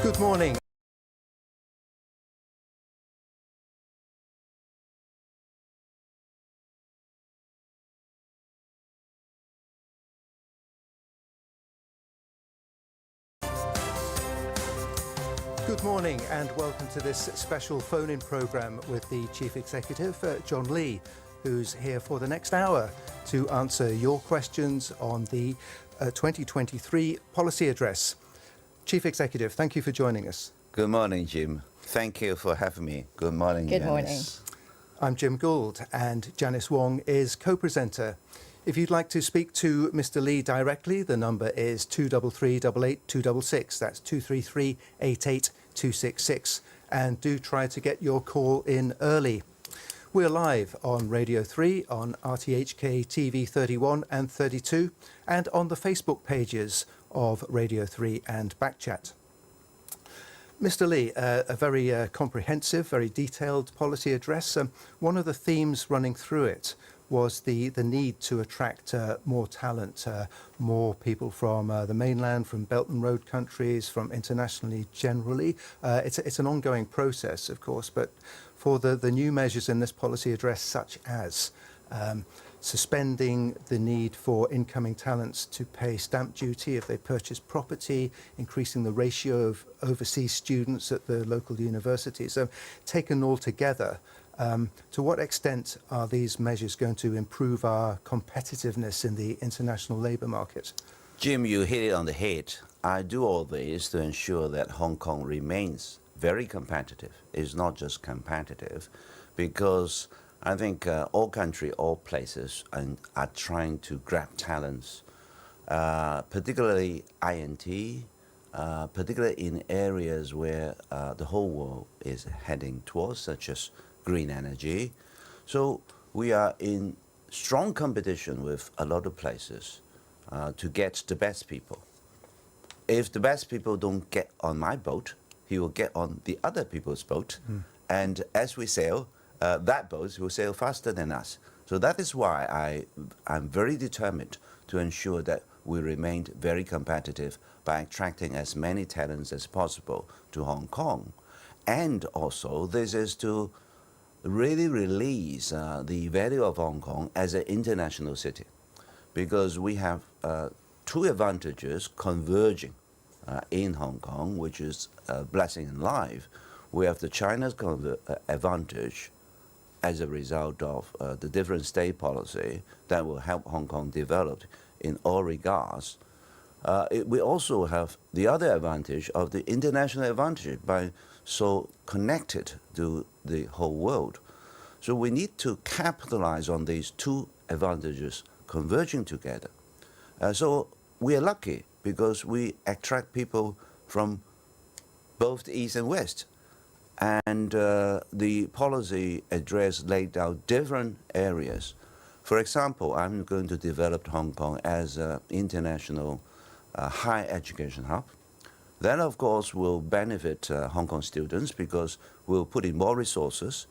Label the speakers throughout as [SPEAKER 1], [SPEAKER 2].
[SPEAKER 1] Good morning. Good morning and welcome to this special phone-in programme with the Chief Executive, John Lee, who's here for the next hour to answer your questions on the 2023 policy address. Chief Executive, thank you for joining us.
[SPEAKER 2] Good morning, Jim. Thank you for having me. Good morning,
[SPEAKER 3] Good
[SPEAKER 2] Janice.
[SPEAKER 3] morning.
[SPEAKER 1] I'm Jim Gould and Janice Wong is co-presenter. If you'd like to speak to Mr. Lee directly, the number is 233 88 266. That's 233 88 266. And do try to get your call in early. We're live on Radio 3, on RTHK TV 31 and 32, and on the Facebook pages of Radio 3 and Backchat. Mr. Lee, a very comprehensive, very detailed policy address. One of the themes running through it was the need to attract more talent, more people from the mainland, from Belt and Road countries, from internationally generally. It's an ongoing process, of course, but for the new measures in this policy address, such as suspending the need for incoming talents to pay stamp duty if they purchase property, increasing the ratio of overseas students at the local universities. So taken all together, to what extent are these measures going to improve our competitiveness in the international labour market?
[SPEAKER 2] Jim, you hit it on the head. I do all this to ensure that Hong Kong remains very competitive. It's not just competitive, because I think all countries, all places are trying to grab talents, particularly INT, particularly in areas where the whole world is heading towards, such as green energy. So we are in strong competition with a lot of places to get the best people. If the best people don't get on my boat, he will get on the other people's boat. And as we sail, that boat will sail faster than us. So that is why I'm very determined to ensure that we remain very competitive by attracting as many talents as possible to Hong Kong. And also, this is to really release the value of Hong Kong as an international city, because we have two advantages converging in Hong Kong, which is a blessing in life. We have the China's advantage as a result of the different state policy that will help Hong Kong develop in all regards. We also have the other advantage of the international advantage by so connected to the whole world. So we need to capitalize on these two advantages converging together. So we are lucky because we attract people from both the East and West. And the policy address laid out different areas. For example, I'm going to develop Hong Kong as an international higher education hub. That, of course, will benefit Hong Kong students because we'll put in more resources.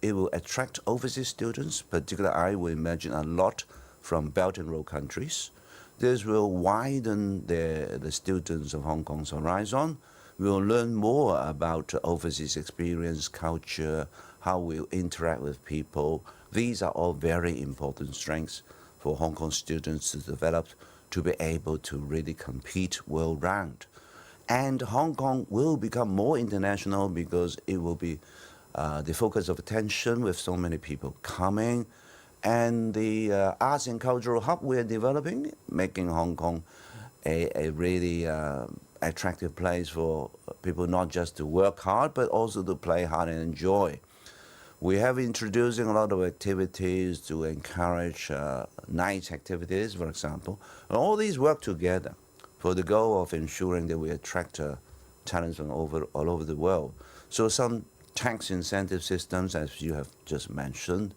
[SPEAKER 2] It will attract overseas students, particularly I will imagine a lot from Belt and Road countries. This will widen the students of Hong Kong's horizon. We will learn more about overseas experience, culture, how we interact with people. These are all very important strengths for Hong Kong students to develop to be able to really compete world-round. And Hong Kong will become more international because it will be the focus of attention with so many people coming. And the arts and cultural hub we are developing, making Hong Kong a really attractive place for people not just to work hard, but also to play hard and enjoy. We have introducing a lot of activities to encourage night activities, for example. And all these work together for the goal of ensuring that we attract talents from all over the world. So some tax incentive systems, as you have just mentioned,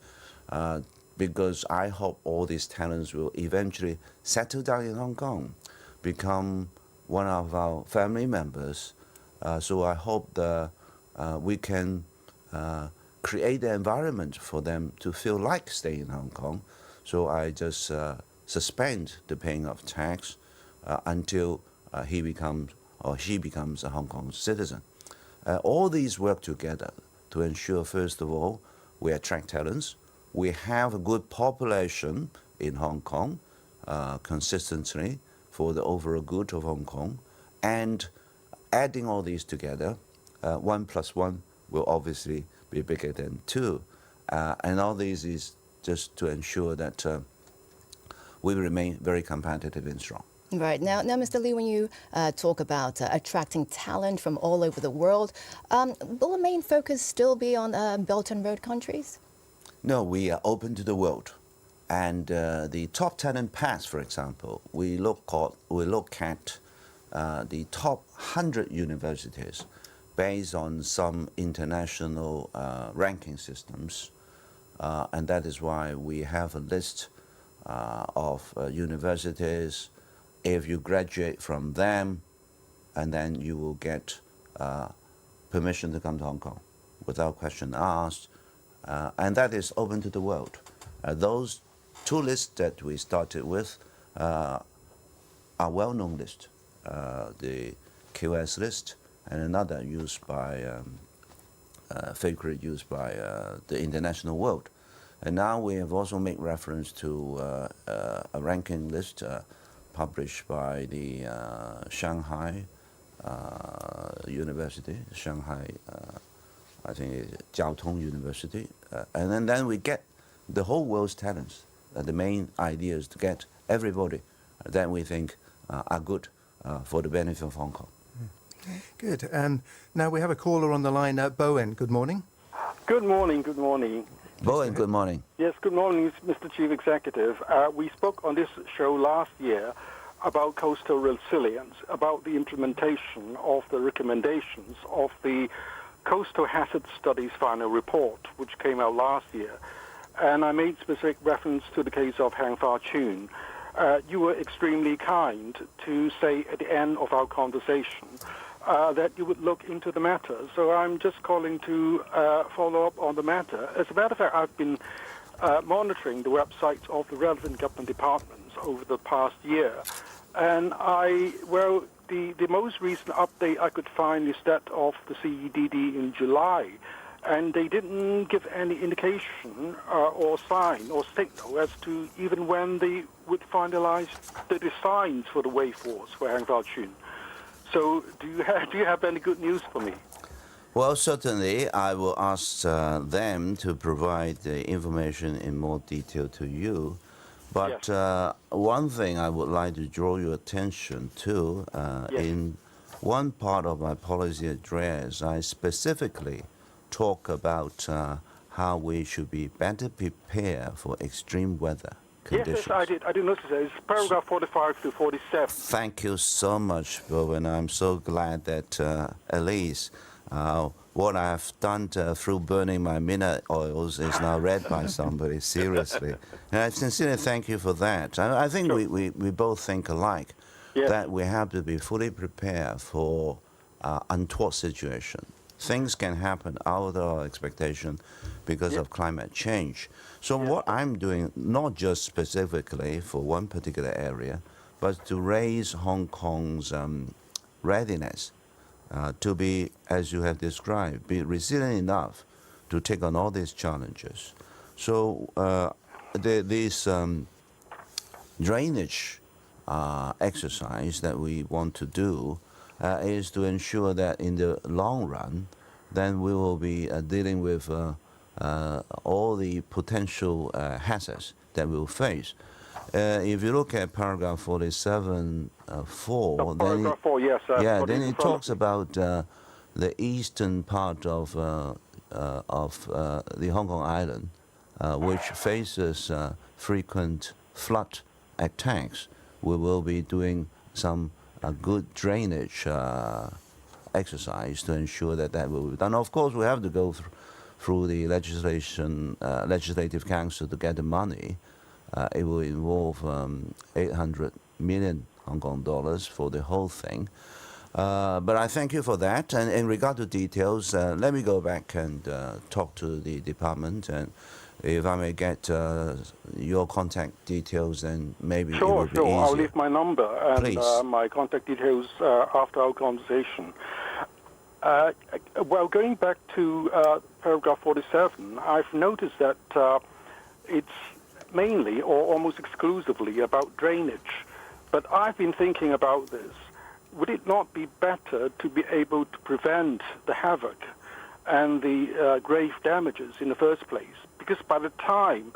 [SPEAKER 2] because I hope all these talents will eventually settle down in Hong Kong, become one of our family members. So I hope that we can create the environment for them to feel like staying in Hong Kong. So I just suspend the paying of tax until he becomes or he becomes a Hong Kong citizen. All these work together to ensure, first of all, we attract talents, we have a good population in Hong Kong consistently for the overall good of Hong Kong, and adding all these together, 1 + 1 will obviously be bigger than 2. And all this is just to ensure that we remain very competitive and strong.
[SPEAKER 3] Right. Now, Mr. Lee, when you talk about attracting talent from all over the world, will the main focus still be on Belt and Road countries?
[SPEAKER 2] No, we are open to the world. And the top talent pass, for example, we look at the top 100 universities based on some international ranking systems. And that is why we have a list of universities. If you graduate from them, and then you will get permission to come to Hong Kong without question asked. And that is open to the world. Those 2 lists that we started with are well-known lists. The QS list and another used by frequently used by the international world. And now we have also made reference to a ranking list published by the Shanghai University, Shanghai, I think it's Jiao Tong University. And then we get the whole world's talents. The main idea is to get everybody that we think are good for the benefit of Hong Kong.
[SPEAKER 1] Good. Now we have a caller on the line, Bowen. Good morning.
[SPEAKER 4] Good morning. Good morning.
[SPEAKER 2] Bowen, good morning.
[SPEAKER 4] Yes, good morning, Mr. Chief Executive. We spoke on this show last year about coastal resilience, about the implementation of the recommendations of the Coastal Hazard Studies final report, which came out last year. And I made specific reference to the case of Hang Fa Chun. You were extremely kind to say at the end of our conversation that you would look into the matter. So I'm just calling to follow up on the matter. As a matter of fact, I've been monitoring the websites of the relevant government departments over the past year. And the most recent update I could find is that of the CEDD in July. And they didn't give any indication or sign or signal as to even when they would finalize the designs for the way force for Hang Fa Chun. So do you have any good news for me?
[SPEAKER 2] Well, certainly I will ask them to provide the information in more detail to you. But
[SPEAKER 4] Yes.
[SPEAKER 2] One thing I would like to draw your attention to,
[SPEAKER 4] Yes.
[SPEAKER 2] in one part of my policy address, I specifically talk about how we should be better prepared for extreme weather conditions.
[SPEAKER 4] Yes, I did notice that. It's paragraph 45 to 47.
[SPEAKER 2] Thank you so much, Bowen. I'm so glad that at least what I've done through burning my midnight oils is now read by somebody, seriously. And I sincerely thank you for that. I think
[SPEAKER 4] Sure.
[SPEAKER 2] we both think alike,
[SPEAKER 4] Yes.
[SPEAKER 2] that we have to be fully prepared for untoward situation. Things can happen out of our expectation because of climate change. So what I'm doing, not just specifically for one particular area, but to raise Hong Kong's readiness to be, as you have described, be resilient enough to take on all these challenges. So this drainage exercise that we want to do is to ensure that in the long run, then we will be dealing with all the potential hazards that we'll face. If you look at paragraph 47(4),
[SPEAKER 4] Paragraph 4, yes.
[SPEAKER 2] then it talks about the eastern part of the Hong Kong Island, which faces frequent flood attacks. We will be doing some good drainage exercise to ensure that will be done. Of course, we have to go through the legislative council to get the money. It will involve 800 million Hong Kong dollars for the whole thing. But I thank you for that. And in regard to details, let me go back and talk to the department and If I may get your contact details, then maybe it
[SPEAKER 4] Sure,
[SPEAKER 2] will be
[SPEAKER 4] sure.
[SPEAKER 2] easier.
[SPEAKER 4] I'll leave my number and
[SPEAKER 2] Please.
[SPEAKER 4] my contact details after our conversation. Well, going back to paragraph 47, I've noticed that it's mainly or almost exclusively about drainage. But I've been thinking about this. Would it not be better to be able to prevent the havoc and the grave damages in the first place? Because by the time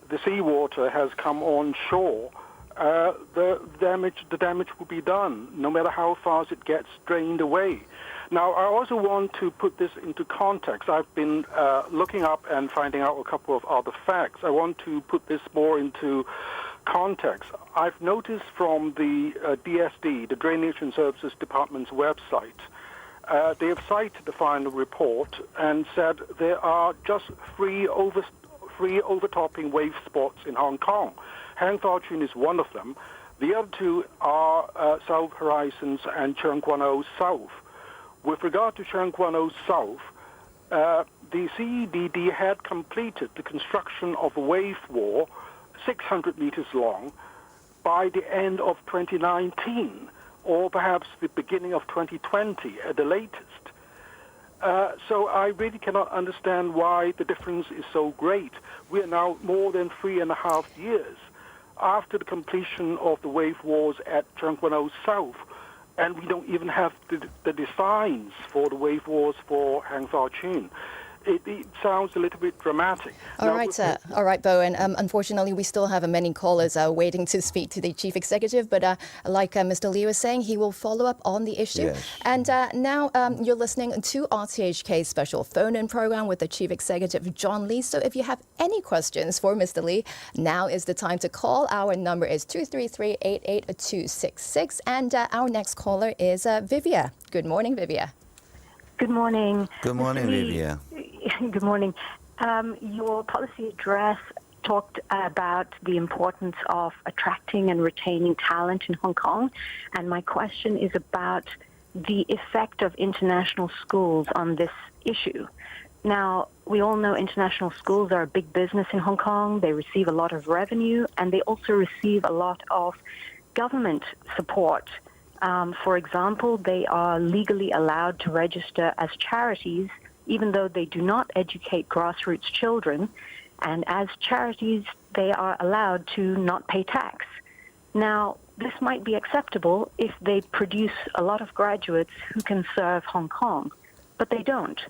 [SPEAKER 4] the seawater has come on shore, the damage will be done, no matter how fast it gets drained away. Now, I also want to put this into context. I've been looking up and finding out a couple of other facts. I want to put this more into context. I've noticed from the DSD, the Drainage and Services Department's website, they have cited the final report and said there are just three overtopping wave spots in Hong Kong. Hang Fao Chun is one of them. The other two are South Horizons and Cheung Kwan O South. With regard to Cheung Kwan O South, the CEDD had completed the construction of a wave wall 600 meters long by the end of 2019, or perhaps the beginning of 2020 at the latest. So I really cannot understand why the difference is so great. We are now more than 3.5 years after the completion of the wave walls at Cheung Kwan O South, and we don't even have the designs for the wave walls for Hang Fao Chun. It sounds a little bit dramatic.
[SPEAKER 3] All right, Bowen. Unfortunately, we still have many callers waiting to speak to the Chief Executive, but like Mr. Lee was saying, he will follow up on the issue.
[SPEAKER 2] Yes.
[SPEAKER 3] And now you're listening to RTHK's special phone-in program with the Chief Executive, John Lee. So if you have any questions for Mr. Lee, now is the time to call. Our number is 233-88266, and our next caller is Vivia. Good morning, Vivia.
[SPEAKER 5] Good morning.
[SPEAKER 2] Good morning, Vivia.
[SPEAKER 5] Good morning. Your policy address talked about the importance of attracting and retaining talent in Hong Kong, and my question is about the effect of international schools on this issue. Now, we all know international schools are a big business in Hong Kong. They receive a lot of revenue, and they also receive a lot of government support. For example, they are legally allowed to register as charities, even though they do not educate grassroots children. And as charities, they are allowed to not pay tax. Now, this might be acceptable if they produce a lot of graduates who can serve Hong Kong, but they don't.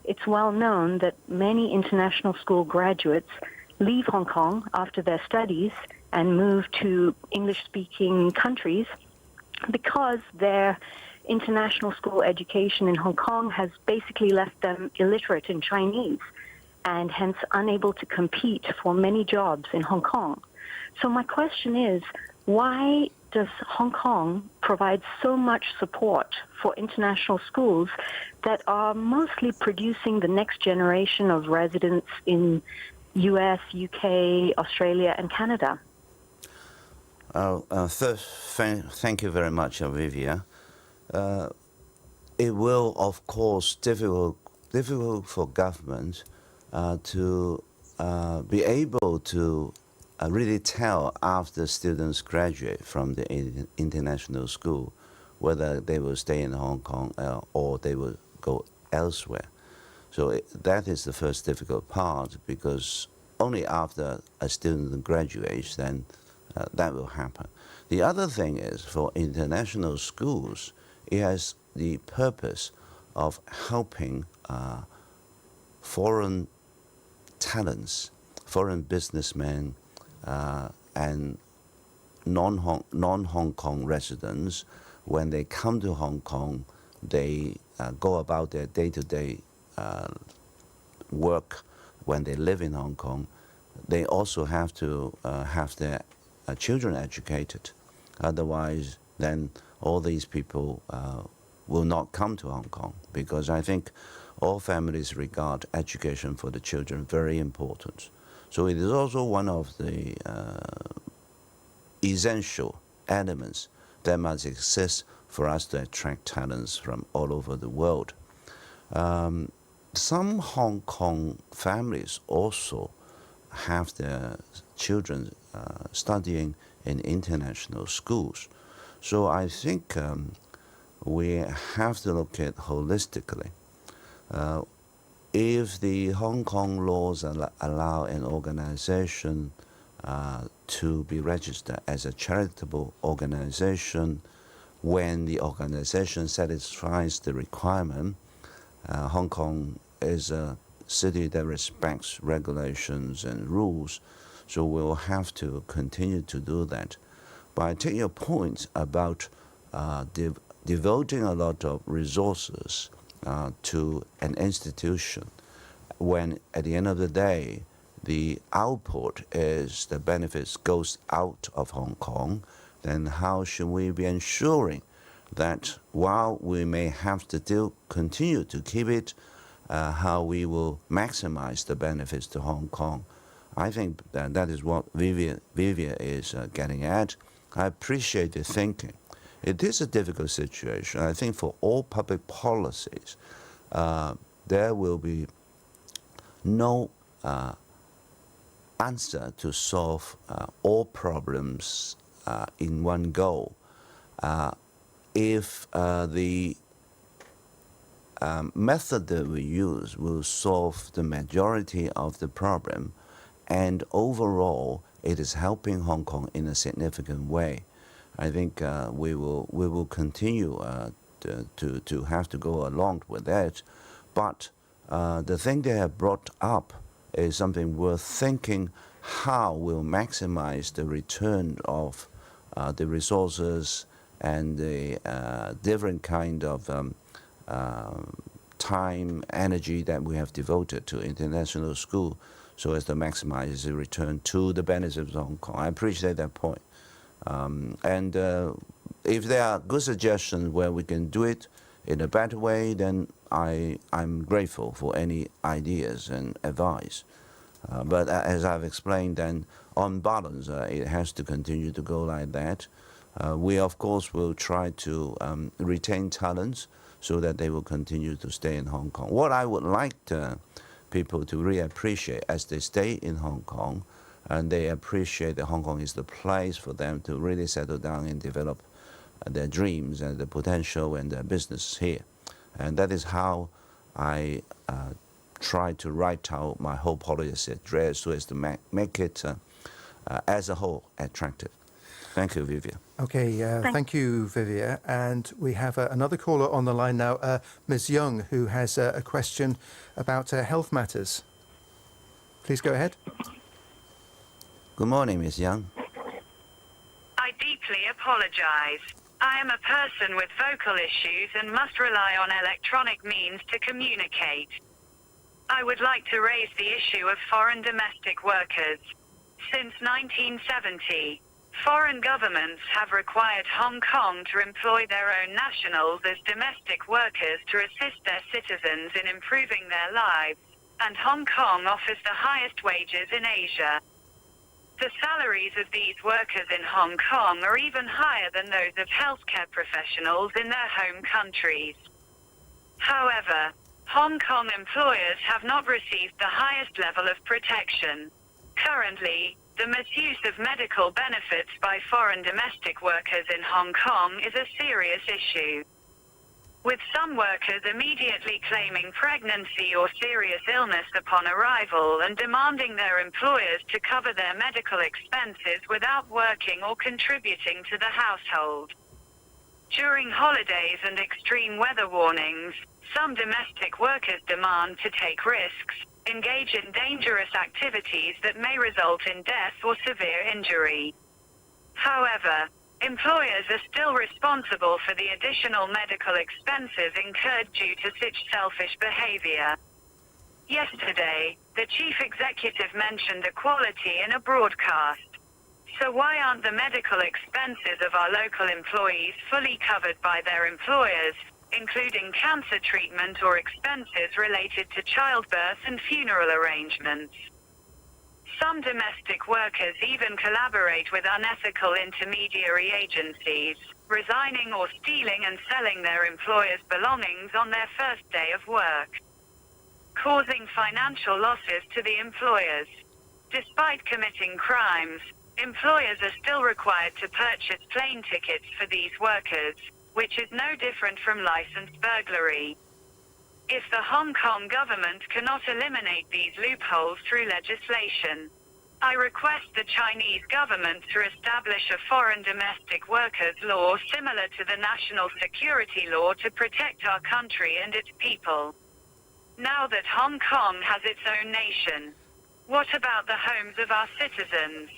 [SPEAKER 5] It's well known that many international school graduates leave Hong Kong after their studies and move to English-speaking countries because their international school education in Hong Kong has basically left them illiterate in Chinese and hence unable to compete for many jobs in Hong Kong. So my question is, why does Hong Kong provide so much support for international schools that are mostly producing the next generation of residents in US, UK, Australia, and Canada?
[SPEAKER 2] First, thank you very much, Vivia. It will, of course, difficult for government to be able to really tell after students graduate from the international school whether they will stay in Hong Kong or they will go elsewhere. So that is the first difficult part, because only after a student graduates then that will happen. The other thing is, for international schools, it has the purpose of helping foreign talents, foreign businessmen, and non-Hong Kong residents. When they come to Hong Kong, they go about their day-to-day work. When they live in Hong Kong, they also have to have their children educated. Otherwise, then all these people will not come to Hong Kong, because I think all families regard education for the children very important. So it is also one of the essential elements that must exist for us to attract talents from all over the world. Some Hong Kong families also have their children studying in international schools. So I think we have to look at holistically. If the Hong Kong laws allow an organization to be registered as a charitable organization, when the organization satisfies the requirement, Hong Kong is a city that respects regulations and rules, so we'll have to continue to do that. But I take your point about devoting a lot of resources to an institution when at the end of the day the output is the benefits goes out of Hong Kong, then how should we be ensuring that while we may have to still continue to keep it, how we will maximize the benefits to Hong Kong? I think that is what Vivian is getting at. I appreciate the thinking. It is a difficult situation. I think for all public policies, there will be no answer to solve all problems in one go. If the method that we use will solve the majority of the problem, and overall it is helping Hong Kong in a significant way, I think we will continue to have to go along with that. But the thing they have brought up is something worth thinking: how we'll maximize the return of the resources and the different kind of time, energy that we have devoted to international school, so as to maximize the return to the benefits of Hong Kong. I appreciate that point. And if there are good suggestions where we can do it in a better way, then I'm grateful for any ideas and advice. But as I've explained, then on balance, it has to continue to go like that. We, of course, will try to retain talents so that they will continue to stay in Hong Kong. What I would like people to really appreciate as they stay in Hong Kong, and they appreciate that Hong Kong is the place for them to really settle down and develop their dreams and the potential and their business here. And that is how I try to write out my whole policy address so as to make it as a whole attractive. Thank you, Vivian.
[SPEAKER 1] Okay, thank you, Vivian. And we have another caller on the line now, Ms. Young, who has a question about health matters. Please go ahead.
[SPEAKER 2] Good morning, Ms. Young.
[SPEAKER 6] I deeply apologize. I am a person with vocal issues and must rely on electronic means to communicate. I would like to raise the issue of foreign domestic workers. Since 1970, foreign governments have required Hong Kong to employ their own nationals as domestic workers to assist their citizens in improving their lives, and Hong Kong offers the highest wages in Asia. The salaries of these workers in Hong Kong are even higher than those of healthcare professionals in their home countries. However, Hong Kong employers have not received the highest level of protection. Currently, the misuse of medical benefits by foreign domestic workers in Hong Kong is a serious issue, with some workers immediately claiming pregnancy or serious illness upon arrival and demanding their employers to cover their medical expenses without working or contributing to the household. During holidays and extreme weather warnings, some domestic workers demand to take risks, engage in dangerous activities that may result in death or severe injury. However, employers are still responsible for the additional medical expenses incurred due to such selfish behavior. Yesterday, the chief executive mentioned equality in a broadcast. So why aren't the medical expenses of our local employees fully covered by their employers, including cancer treatment or expenses related to childbirth and funeral arrangements? Some domestic workers even collaborate with unethical intermediary agencies, resigning or stealing and selling their employers' belongings on their first day of work, causing financial losses to the employers. Despite committing crimes, employers are still required to purchase plane tickets for these workers, which is no different from licensed burglary. If the Hong Kong government cannot eliminate these loopholes through legislation, I request the Chinese government to establish a foreign domestic workers law similar to the national security law to protect our country and its people. Now that Hong Kong has its own nation, what about the homes of our citizens?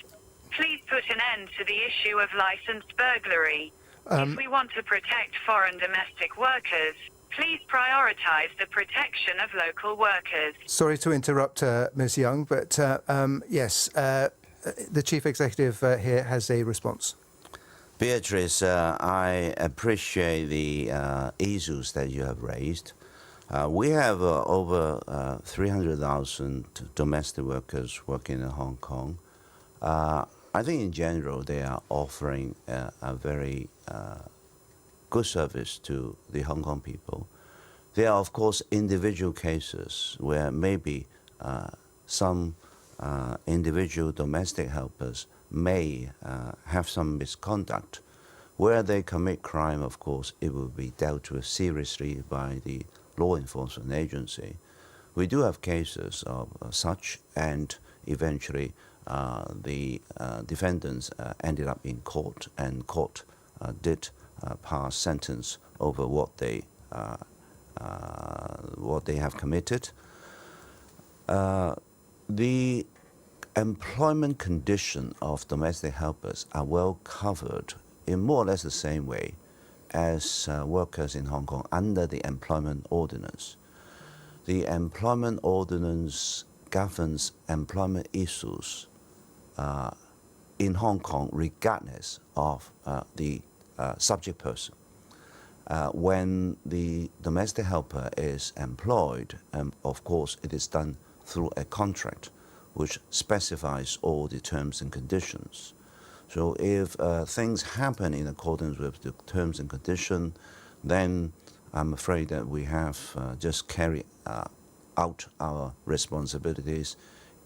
[SPEAKER 6] Please put an end to the issue of licensed burglary. If we want to protect foreign domestic workers, please prioritize the protection of local workers.
[SPEAKER 1] Sorry to interrupt, Ms. Young, but yes, the Chief Executive here has a response.
[SPEAKER 2] Beatrice, I appreciate the issues that you have raised. We have over 300,000 domestic workers working in Hong Kong. I think in general they are offering a very good service to the Hong Kong people. There are, of course, individual cases where maybe some individual domestic helpers may have some misconduct. Where they commit crime, of course, it will be dealt with seriously by the law enforcement agency. We do have cases of such, and eventually the defendants ended up in court, and court did pass sentence over what they have committed. The employment condition of domestic helpers are well covered in more or less the same way as workers in Hong Kong under the Employment Ordinance. The Employment Ordinance governs employment issues in Hong Kong regardless of the subject person. When the domestic helper is employed, of course it is done through a contract which specifies all the terms and conditions. So if things happen in accordance with the terms and conditions, then I'm afraid that we have just carried out our responsibilities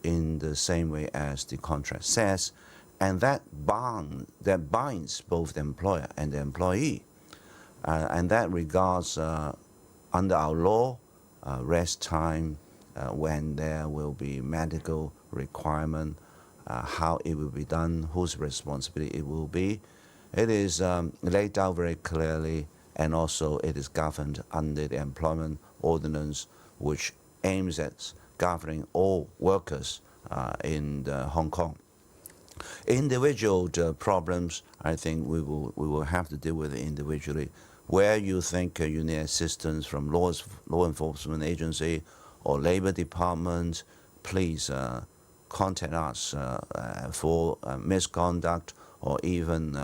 [SPEAKER 2] in the same way as the contract says, and that binds both the employer and the employee. And that regards, under our law, rest time, when there will be medical requirement, how it will be done, whose responsibility it will be. It is laid out very clearly, and also it is governed under the Employment Ordinance, which aims at governing all workers in Hong Kong. Individual problems, I think we will have to deal with it individually. Where you think you need assistance from law enforcement agency or Labor Department, please contact us for misconduct or even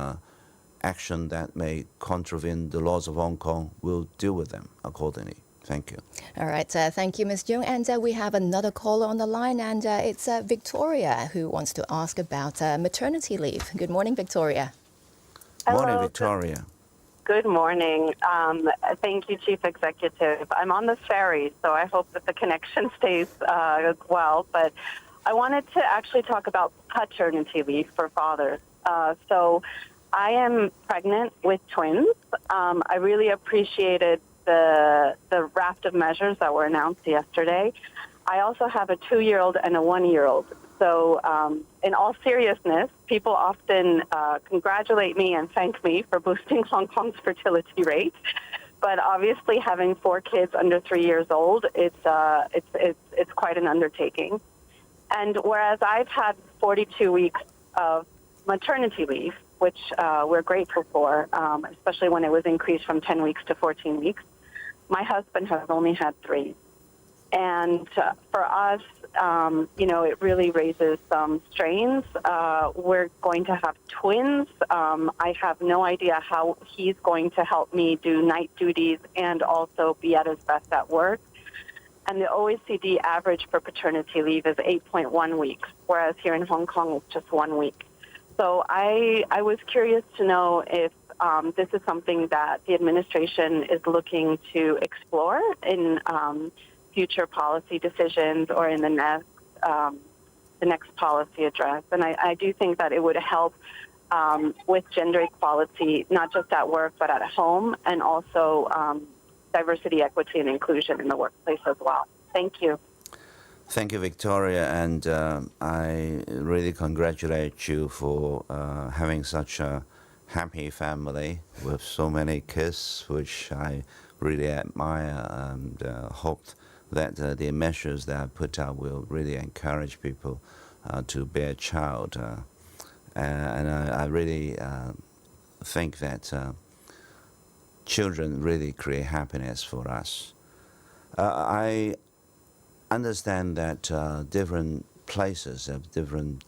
[SPEAKER 2] action that may contravene the laws of Hong Kong. We'll deal with them accordingly. Thank you.
[SPEAKER 3] All right, thank you, Ms. Jung. And we have another caller on the line, and it's Victoria who wants to ask about maternity leave. Good morning, Victoria.
[SPEAKER 2] Morning,
[SPEAKER 7] Hello.
[SPEAKER 2] Victoria.
[SPEAKER 7] Good morning. Thank you, Chief Executive. I'm on the ferry, so I hope that the connection stays well. But I wanted to actually talk about paternity leave for fathers. So I am pregnant with twins. I really appreciated the raft of measures that were announced yesterday. I also have a 2-year-old and a 1-year-old. So in all seriousness, people often congratulate me and thank me for boosting Hong Kong's fertility rate. But obviously having 4 kids under 3 years old, it's quite an undertaking. And whereas I've had 42 weeks of maternity leave, which we're grateful for, especially when it was increased from 10 weeks to 14 weeks, my husband has only had 3. And for us, it really raises some strains. We're going to have twins. I have no idea how he's going to help me do night duties and also be at his best at work. And the OECD average for paternity leave is 8.1 weeks, whereas here in Hong Kong it's just 1 week. So I was curious to know if this is something that the administration is looking to explore in future policy decisions or in the next the next policy address. And I do think that it would help with gender equality, not just at work, but at home, and also diversity, equity, and inclusion in the workplace as well. Thank you.
[SPEAKER 2] Thank you, Victoria, and I really congratulate you for having such a happy family with so many kids, which I really admire, and hope that the measures that I put out will really encourage people to bear a child. And I really think that children really create happiness for us. I understand that different places have different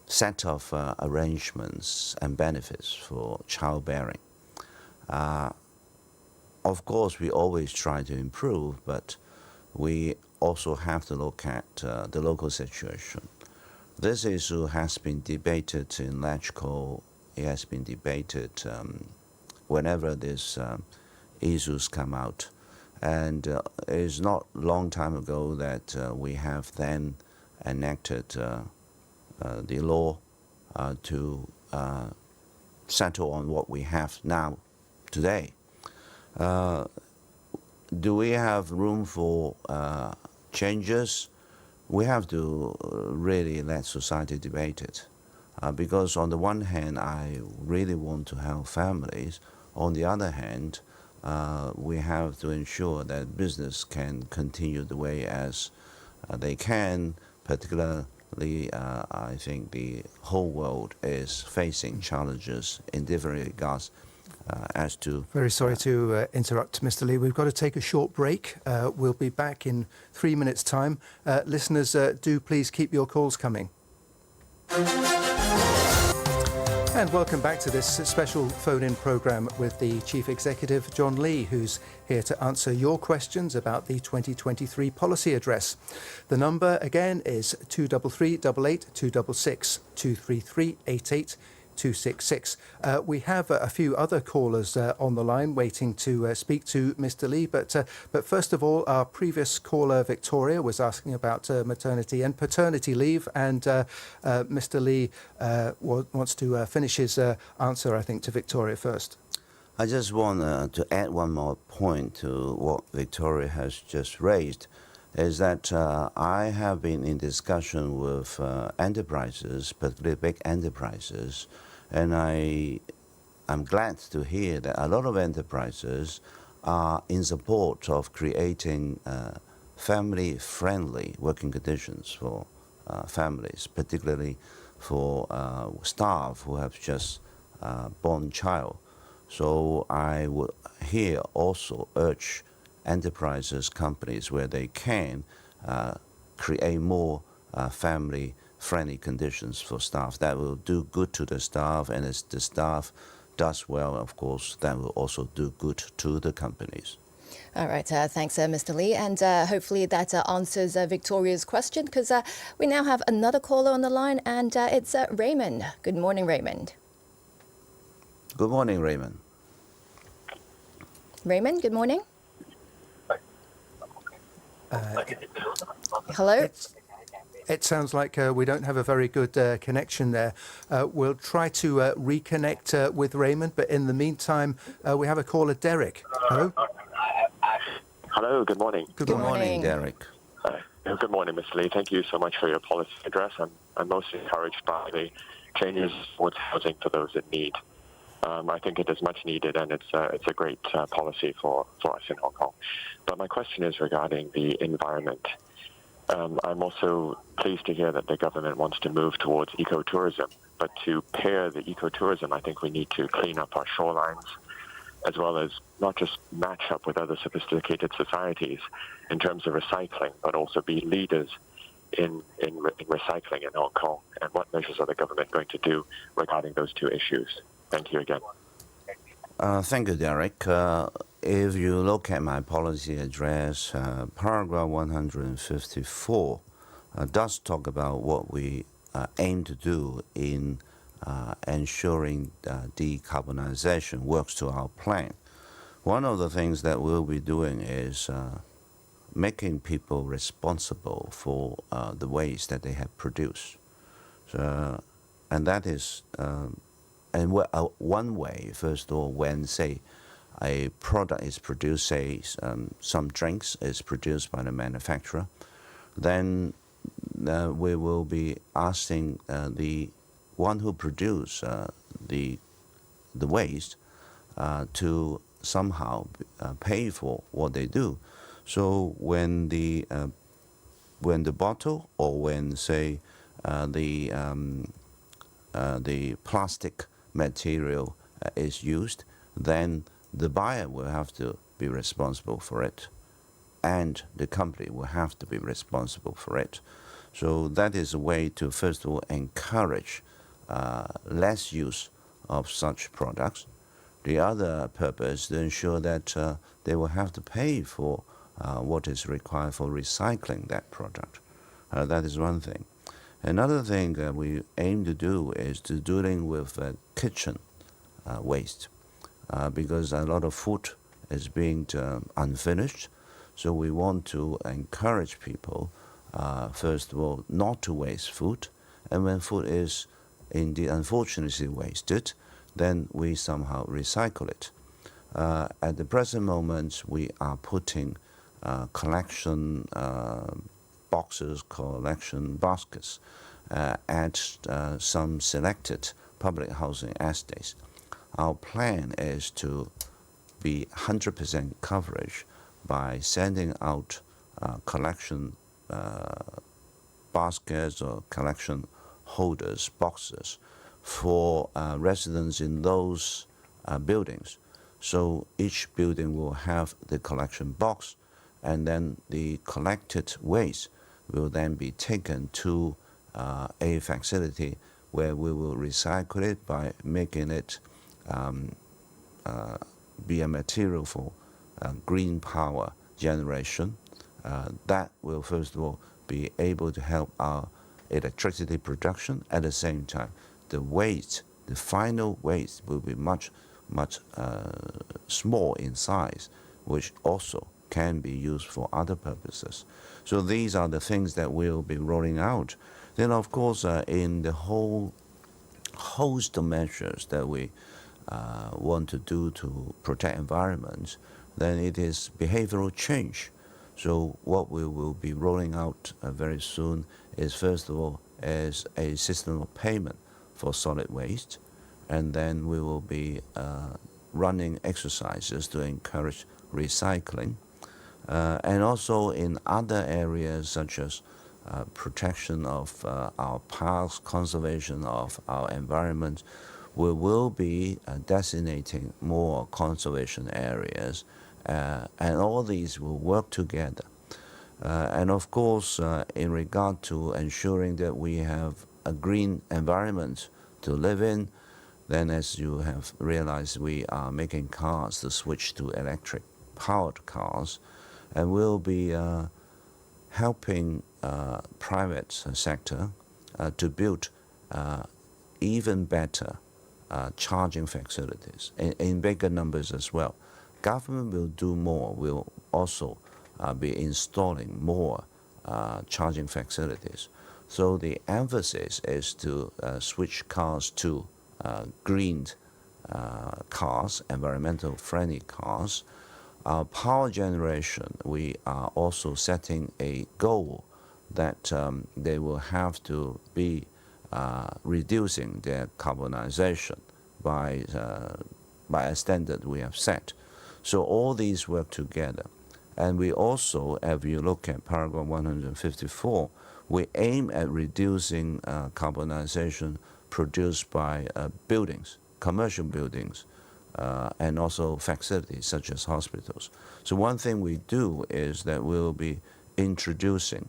[SPEAKER 2] set of arrangements and benefits for childbearing. Of course, we always try to improve, but we also have to look at the local situation. This issue has been debated in LegCo. It has been debated whenever these issues come out. And it's not a long time ago that we have then enacted the law to settle on what we have now today. Do we have room for changes? We have to really let society debate it. Because on the one hand, I really want to help families. On the other hand, we have to ensure that business can continue the way as they can. Particularly, I think the whole world is facing challenges in different regards as to...
[SPEAKER 1] Very sorry to interrupt, Mr. Lee. We've got to take a short break. We'll be back in 3 minutes' time. Listeners, do please keep your calls coming. And welcome back to this special phone-in programme with the Chief Executive, John Lee, who's here to answer your questions about the 2023 policy address. The number again is 233 88 266 233 88 266. We have a few other callers on the line waiting to speak to Mr. Lee, but first of all, our previous caller, Victoria, was asking about maternity and paternity leave, and Mr. Lee wants to finish his answer, I think, to Victoria first.
[SPEAKER 2] I just want to add one more point to what Victoria has just raised, is that I have been in discussion with enterprises, particularly big enterprises, and I'm glad to hear that a lot of enterprises are in support of creating family-friendly working conditions for families, particularly for staff who have just born child. So I would here also urge enterprises, companies, where they can create more family-friendly conditions for staff. That will do good to the staff, and as the staff does well, of course, that will also do good to the companies.
[SPEAKER 3] All right, thanks, Mr. Lee. And hopefully that answers Victoria's question, because we now have another caller on the line, and it's Raymond. Good morning, Raymond.
[SPEAKER 2] Good morning, Raymond.
[SPEAKER 3] Raymond, good morning. Hello?
[SPEAKER 1] It sounds like we don't have a very good connection there. We'll try to reconnect with Raymond, but in the meantime, we have a caller, Derek. Hello?
[SPEAKER 8] Hello, good morning.
[SPEAKER 2] Good morning, Derek.
[SPEAKER 8] Good morning, Mr. Lee. Thank you so much for your policy address. I'm most encouraged by the changes towards housing for those in need. I think it is much needed, and it's a great policy for us in Hong Kong. But my question is regarding the environment. I'm also pleased to hear that the government wants to move towards ecotourism. But to pair the ecotourism, I think we need to clean up our shorelines, as well as not just match up with other sophisticated societies in terms of recycling, but also be leaders in recycling in Hong Kong. And what measures are the government going to do regarding those two issues? Thank you again.
[SPEAKER 2] Thank you, Derek. If you look at my policy address, paragraph 154 does talk about what we aim to do in ensuring decarbonization works to our plan. One of the things that we'll be doing is making people responsible for the waste that they have produced. So, and that is one way, first of all, when, say, a product is produced, say, some drinks is produced by the manufacturer, then we will be asking the one who produced the waste to somehow pay for what they do. So when the bottle, or when, say, the plastic material is used, then the buyer will have to be responsible for it, and the company will have to be responsible for it. So that is a way to, first of all, encourage less use of such products. The other purpose is to ensure that they will have to pay for what is required for recycling that product. That is one thing. Another thing we aim to do is to dealing with kitchen waste, because a lot of food is being unfinished. So we want to encourage people, first of all, not to waste food, and when food is indeed unfortunately wasted, then we somehow recycle it. At the present moment, we are putting collection boxes, collection baskets at some selected public housing estates. Our plan is to be 100% coverage by sending out collection baskets or collection holders, boxes, for residents in those buildings. So each building will have the collection box, and then the collected waste will then be taken to a facility where we will recycle it by making it be a material for green power generation. That will, first of all, be able to help our electricity production. At the same time, the waste, the final waste, will be much small in size, which also can be used for other purposes. So these are the things that we'll be rolling out. Then, of course, in the whole host of measures that we want to do to protect environment, then it is behavioral change. So what we will be rolling out very soon is, first of all, is a system of payment for solid waste, and then we will be running exercises to encourage recycling, and also in other areas such as protection of our parks, conservation of our environment. We will be designating more conservation areas, and all these will work together. And of course, in regard to ensuring that we have a green environment to live in, then as you have realized, we are making cars to switch to electric powered cars, and we'll be helping private sector to build even better charging facilities in bigger numbers as well. Government will do more. Will also be installing more charging facilities. So the emphasis is to switch cars to green cars, environmental friendly cars. Our power generation, we are also setting a goal that they will have to be reducing their carbonization by a standard we have set. So all these work together. And we also, if you look at paragraph 154, we aim at reducing carbonization produced by buildings, commercial buildings, and also facilities such as hospitals. So one thing we do is that we'll be introducing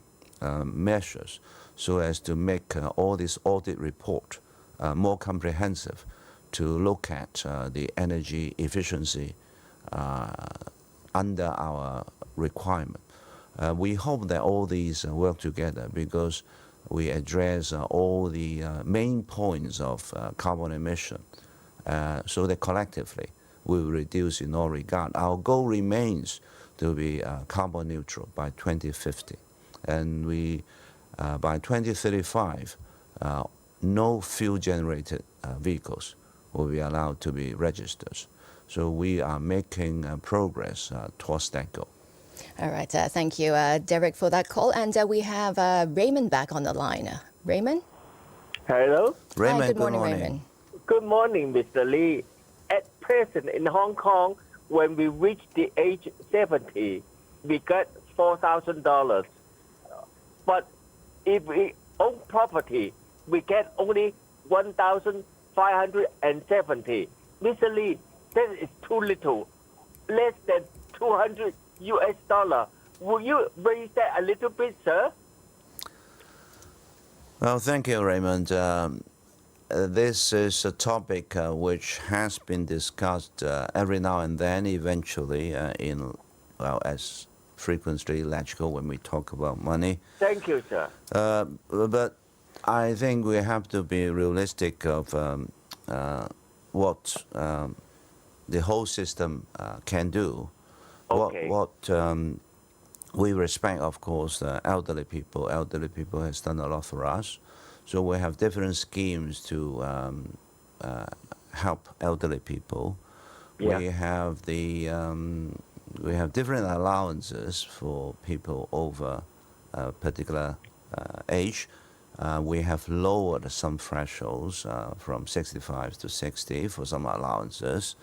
[SPEAKER 2] measures so as to make all this audit report more comprehensive, to look at the energy efficiency under our requirement. We hope that all these work together, because we address all the main points of carbon emission, so that collectively we will reduce in all regard. Our goal remains to be carbon neutral by 2050. And we, by 2035, no fuel-generated vehicles will be allowed to be registered. So we are making progress towards that goal.
[SPEAKER 3] All right. Thank you, Derek, for that call. And we have Raymond back on the line. Raymond?
[SPEAKER 9] Hello.
[SPEAKER 2] Raymond,
[SPEAKER 3] Hi, good morning, Raymond.
[SPEAKER 9] Good morning, Mr. Lee. At present in Hong Kong, when we reach the age 70, we get $4,000. But if we own property, we get only 1,570. Mr. Lee, that is too little, less than $200 US. Will you raise that a little bit, sir?
[SPEAKER 2] Well, thank you, Raymond. This is a topic which has been discussed every now and then, eventually, as frequently logical when we talk about money.
[SPEAKER 9] Thank you, sir.
[SPEAKER 2] But I think we have to be realistic of what the whole system can do.
[SPEAKER 9] Okay.
[SPEAKER 2] We respect, of course, elderly people. Elderly people has done a lot for us. So we have different schemes to help elderly people.
[SPEAKER 9] Yeah.
[SPEAKER 2] We have different allowances for people over a particular age. We have lowered some thresholds from 65 to 60 for some allowances.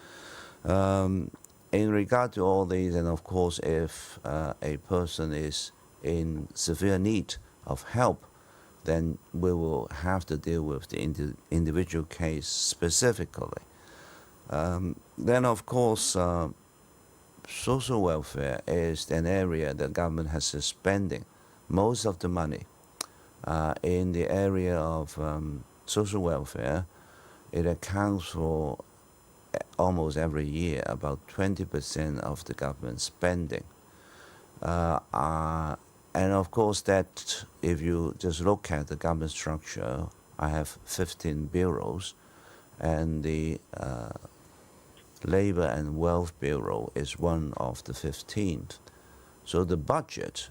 [SPEAKER 2] In regard to all these, and of course, if a person is in severe need of help, then we will have to deal with the individual case specifically. Then, of course, social welfare is an area the government has spending most of the money. In the area of social welfare, it accounts for almost every year about 20% of the government spending. And of course, that if you just look at the government structure, I have 15 bureaus, and the Labor and Wealth Bureau is one of the 15th. So the budget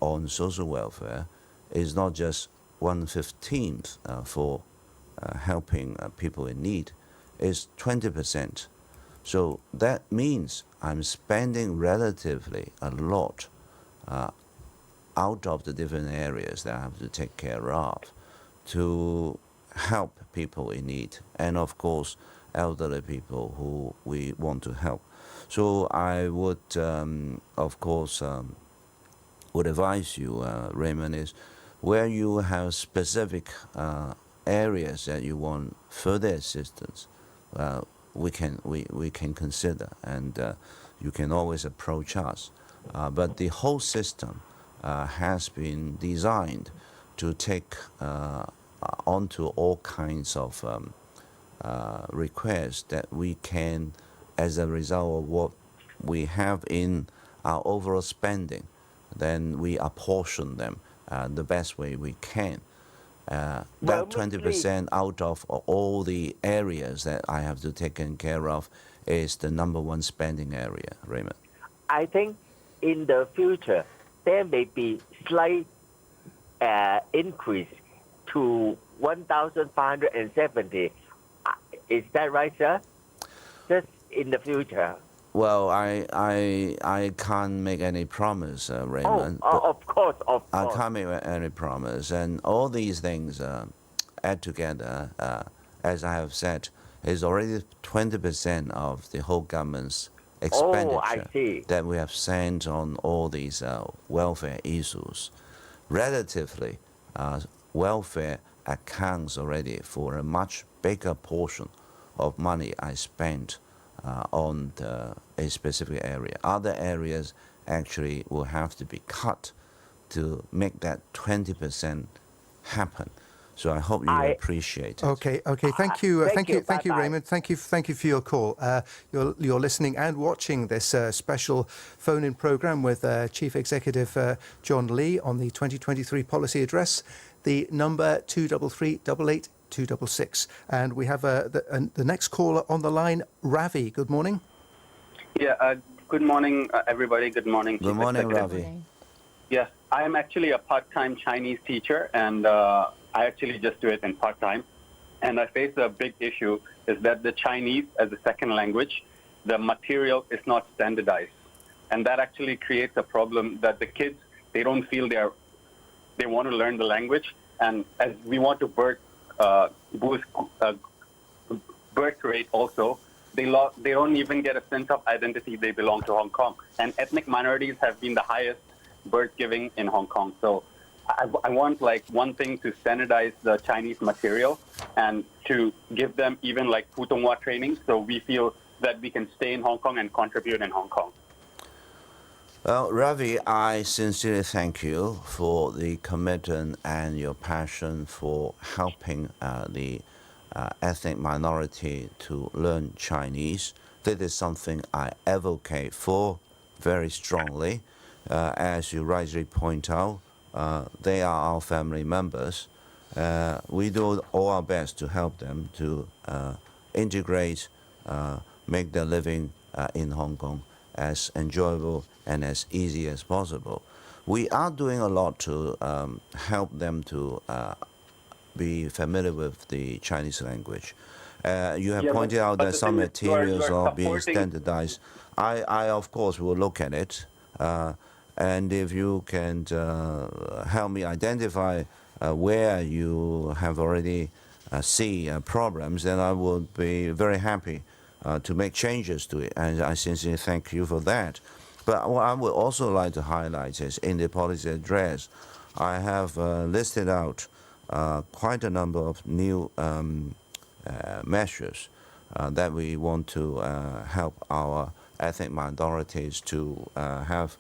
[SPEAKER 2] on social welfare is not just 1/15 for helping people in need, it's 20%. So that means I'm spending relatively a lot out of the different areas that I have to take care of to help people in need, and of course elderly people who we want to help. So I would of course would advise you, Raymond, is where you have specific areas that you want further assistance, we can consider, and you can always approach us. But the whole system has been designed to take onto all kinds of requests that we can, as a result of what we have in our overall spending, then we apportion them the best way we can. That 20% out of all the areas that I have to take care of is the number one spending area, Raymond.
[SPEAKER 9] I think in the future, there may be slight increase to 1,570. Is that right, sir? Just in the future.
[SPEAKER 2] Well, I can't make any promise, Raymond.
[SPEAKER 9] Of course.
[SPEAKER 2] I can't make any promise. And all these things add together, as I have said, is already 20% of the whole government's expenditure that we have spent on all these welfare issues. Relatively, welfare accounts already for a much bigger portion of money I spent on a specific area. Other areas actually will have to be cut to make that 20% happen. So I hope you appreciate it.
[SPEAKER 1] Okay. Thank you, Raymond. Thank you for your call. You're listening and watching this special phone-in program with Chief Executive John Lee on the 2023 policy address. The number 233-88-266, and we have the next caller on the line, Ravi. Good morning.
[SPEAKER 10] Yeah. Good morning, everybody. Good morning.
[SPEAKER 2] Good morning, Ravi.
[SPEAKER 10] Yes, I am actually a part-time Chinese teacher, and I actually just do it in part-time. And I face a big issue is that the Chinese as a second language, the material is not standardized. And that actually creates a problem that the kids, they don't feel they want to learn the language. And as we want to boost birth rate also, they don't even get a sense of identity they belong to Hong Kong. And ethnic minorities have been the highest birth giving in Hong Kong. So I want like one thing to standardize the Chinese material and to give them even like Putonghua training so we feel that we can stay in Hong Kong and contribute in Hong Kong.
[SPEAKER 2] Well, Ravi, I sincerely thank you for the commitment and your passion for helping the ethnic minority to learn Chinese. That is something I advocate for very strongly. As you rightly point out, they are our family members. We do all our best to help them to integrate, make their living in Hong Kong as enjoyable and as easy as possible. We are doing a lot to help them to be familiar with the Chinese language. You have pointed out that some materials are being standardized. I of course, will look at it. And if you can help me identify where you have already see problems, then I would be very happy to make changes to it. And I sincerely thank you for that. But what I would also like to highlight is in the policy address, I have listed out quite a number of new measures that we want to help our ethnic minorities to have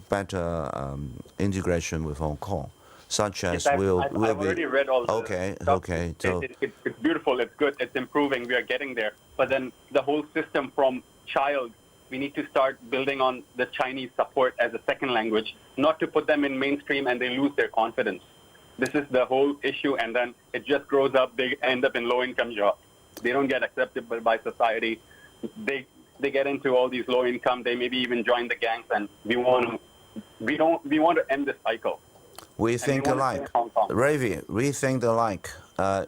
[SPEAKER 2] better integration with Hong Kong, such as
[SPEAKER 10] I've already read all the stuff.
[SPEAKER 2] Okay. So
[SPEAKER 10] it's beautiful, it's good, it's improving, we are getting there. But then the whole system from child, we need to start building on the Chinese support as a second language, not to put them in mainstream and they lose their confidence. This is the whole issue, and then it just grows up, they end up in low-income jobs. They don't get accepted by society. They get into all these low income, they maybe even join the gangs, and we want to end this cycle.
[SPEAKER 2] We think alike. Ravi, we think alike.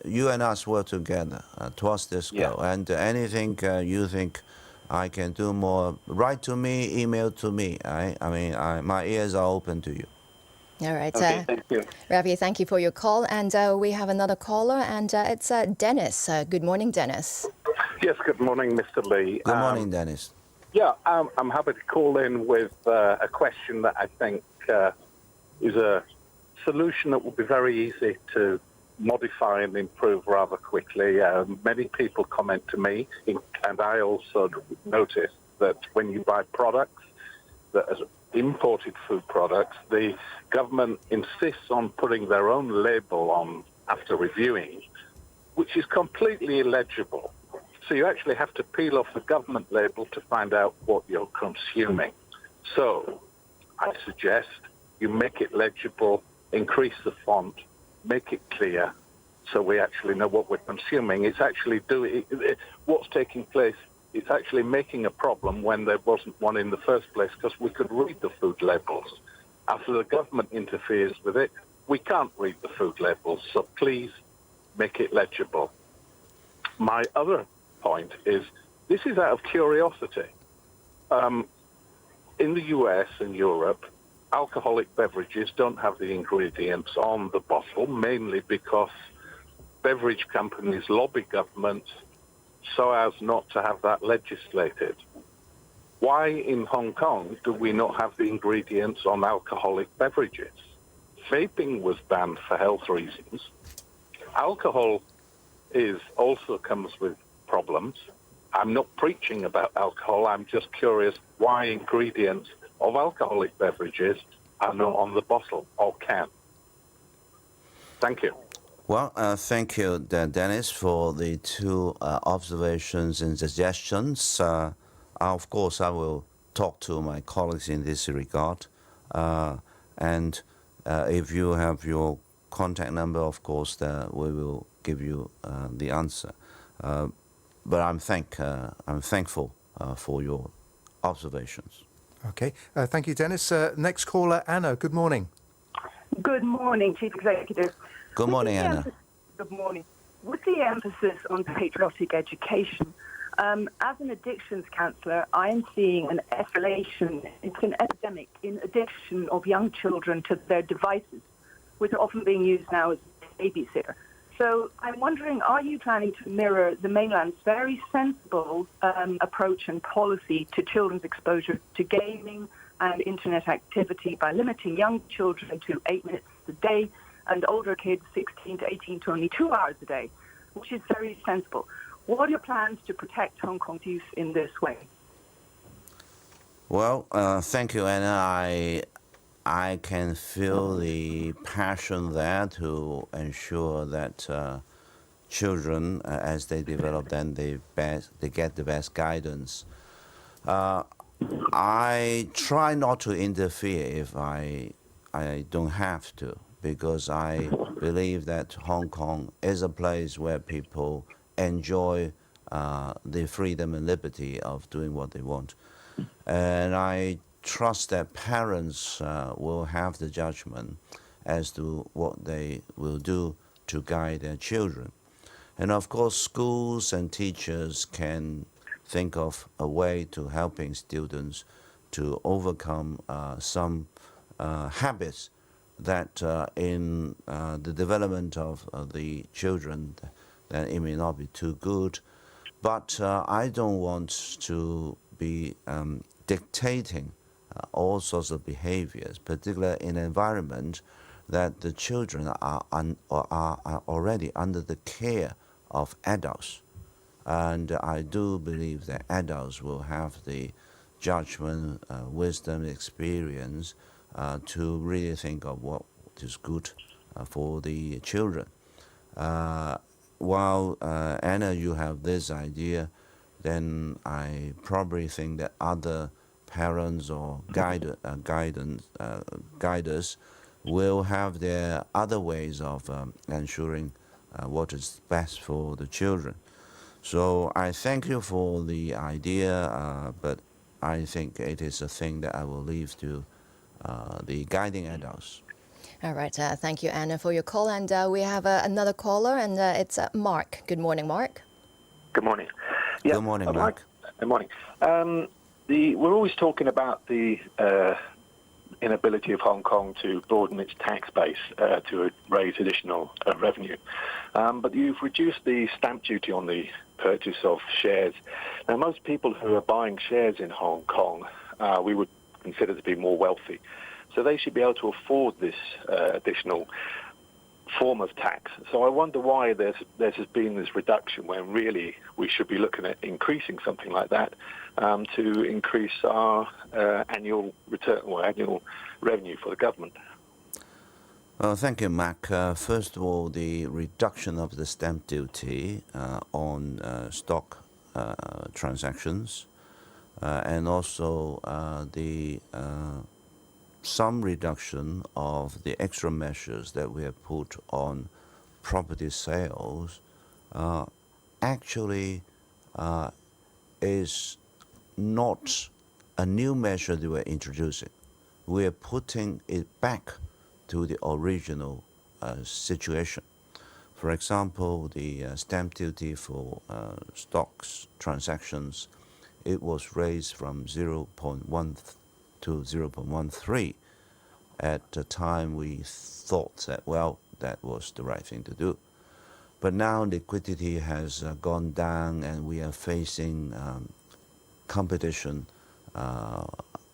[SPEAKER 2] You and us work together towards this goal. And anything you think I can do more, write to me, email to me. My ears are open to you.
[SPEAKER 3] All right.
[SPEAKER 10] Okay, thank you.
[SPEAKER 3] Ravi, thank you for your call. And we have another caller, and it's Dennis. Good morning, Dennis.
[SPEAKER 11] Yes, good morning, Mr. Lee.
[SPEAKER 2] Good morning, Dennis.
[SPEAKER 11] Yeah, I'm happy to call in with a question that I think is a solution that will be very easy to modify and improve rather quickly. Many people comment to me, and I also notice that when you buy products that are imported food products, the government insists on putting their own label on after reviewing, which is completely illegible. So you actually have to peel off the government label to find out what you're consuming. So I suggest you make it legible, increase the font, make it clear, so we actually know what we're consuming. It's actually what's taking place. It's actually making a problem when there wasn't one in the first place, because we could read the food labels. After the government interferes with it, we can't read the food labels. So please make it legible. My other point is, this is out of curiosity. In the US and Europe, alcoholic beverages don't have the ingredients on the bottle, mainly because beverage companies lobby governments so as not to have that legislated. Why in Hong Kong do we not have the ingredients on alcoholic beverages? Vaping was banned for health reasons. Alcohol also comes with problems. I'm not preaching about alcohol. I'm just curious why ingredients of alcoholic beverages are not on the bottle or can. Thank you.
[SPEAKER 2] Well, thank you, Dennis, for the two observations and suggestions. Of course, I will talk to my colleagues in this regard. And if you have your contact number, of course, we will give you the answer. But I'm thankful for your observations.
[SPEAKER 1] Okay. Thank you, Dennis. Next caller, Anna. Good morning.
[SPEAKER 12] Good morning, Chief Executive.
[SPEAKER 2] Good morning, Anna.
[SPEAKER 12] Good morning. With the emphasis on patriotic education, as an addictions counsellor, I am seeing an escalation. It's an epidemic in addiction of young children to their devices, which are often being used now as a babysitter. So I'm wondering, are you planning to mirror the mainland's very sensible approach and policy to children's exposure to gaming and internet activity by limiting young children to 8 minutes a day and older kids 16 to 18 to only 2 hours a day, which is very sensible? What are your plans to protect Hong Kong's youth in this way?
[SPEAKER 2] Well, thank you, Anna. I can feel the passion there to ensure that children, as they develop, then they get the best guidance. I try not to interfere if I don't have to, because I believe that Hong Kong is a place where people enjoy the freedom and liberty of doing what they want. And I trust that parents will have the judgment as to what they will do to guide their children. And of course, schools and teachers can think of a way to helping students to overcome some habits that in the development of the children, that it may not be too good. But I don't want to be dictating all sorts of behaviors, particularly in an environment that the children are already under the care of adults. And I do believe that adults will have the judgment, wisdom, experience to really think of what is good for the children. While Anna, you have this idea, then I probably think that other parents or guiders will have their other ways of ensuring what is best for the children. So I thank you for the idea, but I think it is a thing that I will leave to the guiding adults.
[SPEAKER 3] All right. Thank you, Anna, for your call. And we have another caller, and it's Mark. Good morning, Mark.
[SPEAKER 13] Good morning.
[SPEAKER 2] Yeah, good morning, Mark.
[SPEAKER 13] Good morning. We're always talking about the inability of Hong Kong to broaden its tax base to raise additional revenue. But you've reduced the stamp duty on the purchase of shares. Now, most people who are buying shares in Hong Kong, we would consider to be more wealthy. So they should be able to afford this additional form of tax. So I wonder why there's been this reduction when really we should be looking at increasing something like that to increase our annual return or annual revenue for the government.
[SPEAKER 2] Well, thank you, Mark. First of all, the reduction of the stamp duty on stock transactions and also the some reduction of the extra measures that we have put on property sales actually is not a new measure that we're introducing. We're putting it back to the original situation. For example, the stamp duty for stocks transactions, it was raised from 0.1 to 0.13. At the time, we thought that, well, that was the right thing to do. But now liquidity has gone down and we are facing competition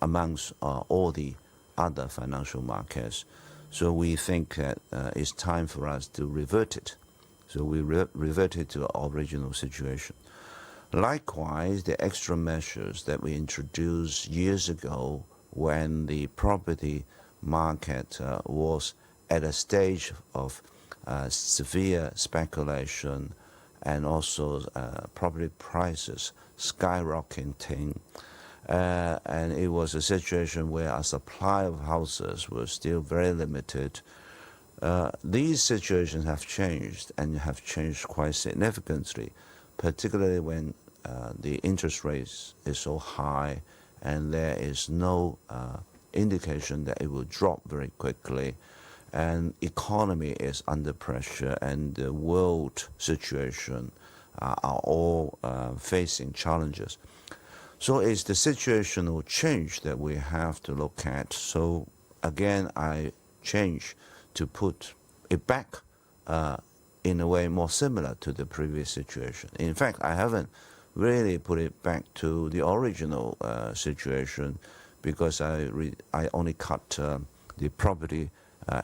[SPEAKER 2] amongst all the other financial markets. So we think that it's time for us to revert it. So we reverted to our original situation. Likewise, the extra measures that we introduced years ago when the property market was at a stage of severe speculation and also property prices skyrocketing. And it was a situation where our supply of houses was still very limited. These situations have changed and have changed quite significantly, particularly when the interest rates is so high and there is no indication that it will drop very quickly. And economy is under pressure, and the world situation are all facing challenges. So it's the situational change that we have to look at. So again, I change to put it back in a way more similar to the previous situation. In fact, I haven't really put it back to the original situation, because I only cut the property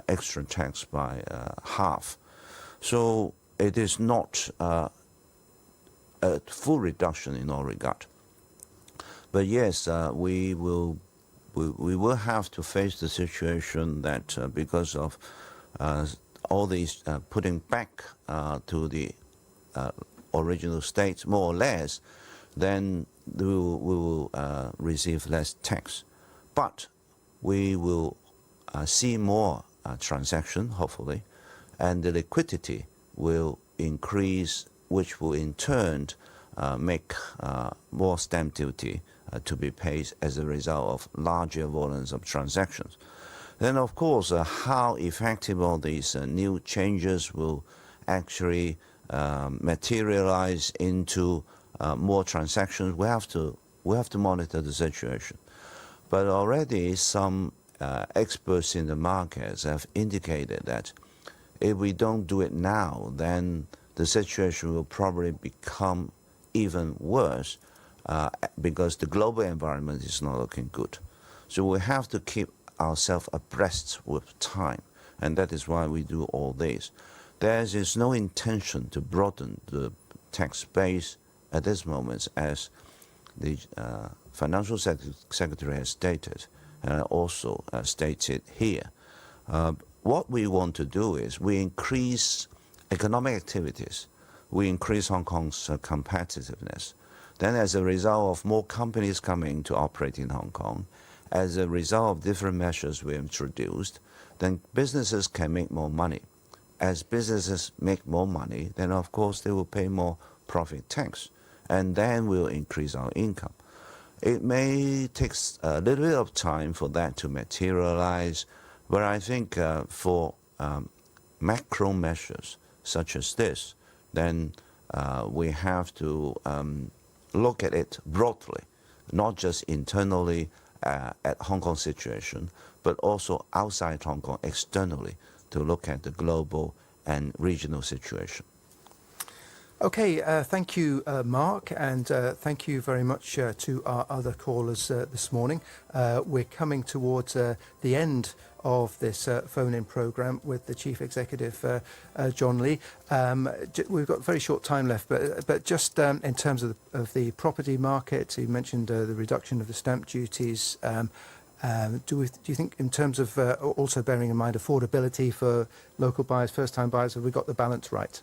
[SPEAKER 2] extra tax by half. So it is not a full reduction in all regard. But yes, we will have to face the situation that because of all these putting back to the original state, more or less, then we will receive less tax. But we will see more transaction, hopefully, and the liquidity will increase, which will in turn make more stamp duty to be paid as a result of larger volumes of transactions. Then, of course, how effective all these new changes will actually materialize into more transactions, we have to monitor the situation. But already some experts in the markets have indicated that if we don't do it now, then the situation will probably become even worse because the global environment is not looking good. So we have to keep ourselves abreast with time, and that is why we do all this. There is no intention to broaden the tax base at this moment, as the Financial Secretary has stated, and also stated here. What we want to do is we increase economic activities, we increase Hong Kong's competitiveness. Then as a result of more companies coming to operate in Hong Kong, as a result of different measures we introduced, then businesses can make more money. As businesses make more money, then of course they will pay more profit tax, and then we'll increase our income. It may take a little bit of time for that to materialize, but I think for macro measures such as this, then we have to look at it broadly, not just internally at Hong Kong situation, but also outside Hong Kong externally to look at the global and regional situation.
[SPEAKER 1] Okay, thank you, Mark, and thank you very much to our other callers this morning. We're coming towards the end of this phone-in programme with the Chief Executive, John Lee. We've got very short time left, but just in terms of the property market, you mentioned the reduction of the stamp duties. Do you think, in terms of also bearing in mind affordability for local buyers, first-time buyers, have we got the balance right?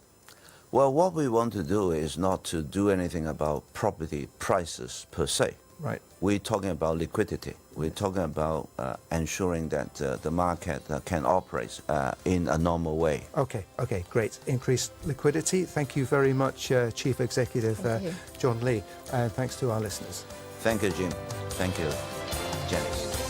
[SPEAKER 2] Well, what we want to do is not to do anything about property prices per se.
[SPEAKER 1] Right.
[SPEAKER 2] We're talking about liquidity. We're talking about ensuring that the market can operate in a normal way.
[SPEAKER 1] Okay, great. Increased liquidity. Thank you very much, Chief Executive John Lee, and thanks to our listeners.
[SPEAKER 2] Thank you, Jim. Thank you, Janice.